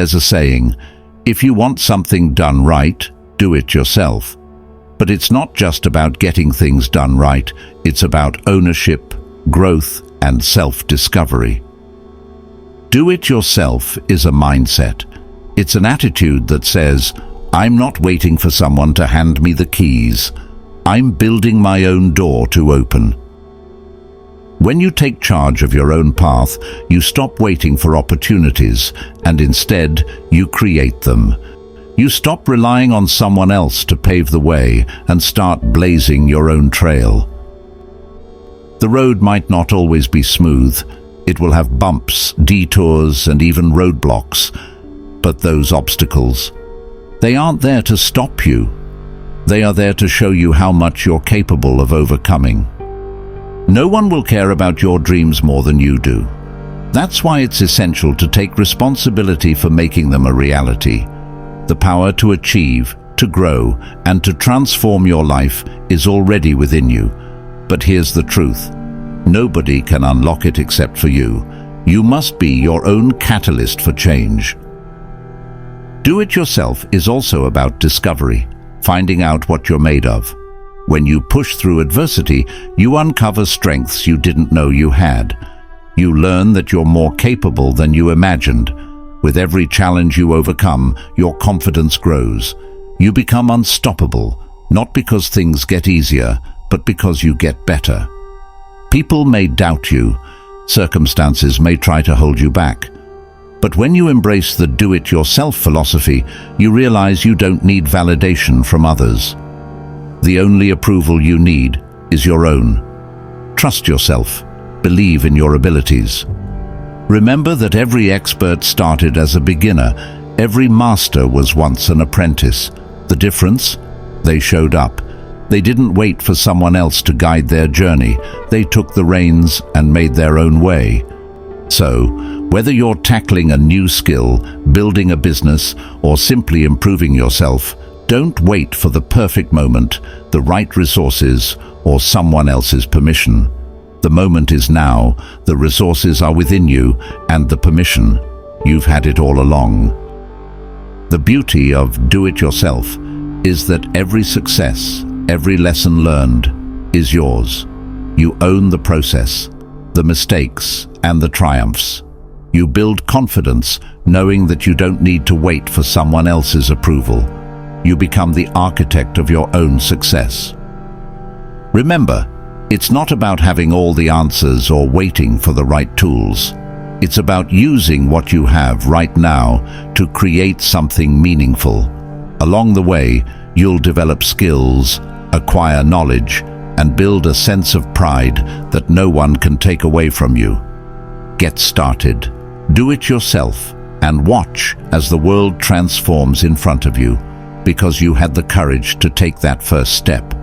There's a saying, if you want something done right, do it yourself. But it's not just about getting things done right, it's about ownership, growth, and self-discovery. Do it yourself is a mindset. It's an attitude that says, I'm not waiting for someone to hand me the keys. I'm building my own door to open. When you take charge of your own path, you stop waiting for opportunities, and instead, you create them. You stop relying on someone else to pave the way and start blazing your own trail. The road might not always be smooth. It will have bumps, detours, and even roadblocks. But those obstacles, they aren't there to stop you. They are there to show you how much you're capable of overcoming. No one will care about your dreams more than you do. That's why it's essential to take responsibility for making them a reality. The power to achieve, to grow, and to transform your life is already within you. But here's the truth. Nobody can unlock it except for you. You must be your own catalyst for change. Do it yourself is also about discovery, finding out what you're made of. When you push through adversity, you uncover strengths you didn't know you had. You learn that you're more capable than you imagined. With every challenge you overcome, your confidence grows. You become unstoppable, not because things get easier, but because you get better. People may doubt you. Circumstances may try to hold you back. But when you embrace the do-it-yourself philosophy, you realize you don't need validation from others. The only approval you need is your own. Trust yourself. Believe in your abilities. Remember that every expert started as a beginner. Every master was once an apprentice. The difference? They showed up. They didn't wait for someone else to guide their journey. They took the reins and made their own way. So, whether you're tackling a new skill, building a business, or simply improving yourself, don't wait for the perfect moment, the right resources, or someone else's permission. The moment is now, the resources are within you, and the permission, you've had it all along. The beauty of do-it-yourself is that every success, every lesson learned, is yours. You own the process, the mistakes, and the triumphs. You build confidence, knowing that you don't need to wait for someone else's approval. You become the architect of your own success. Remember, it's not about having all the answers or waiting for the right tools. It's about using what you have right now to create something meaningful. Along the way, you'll develop skills, acquire knowledge, and build a sense of pride that no one can take away from you. Get started. Do it yourself, and watch as the world transforms in front of you, because you had the courage to take that first step.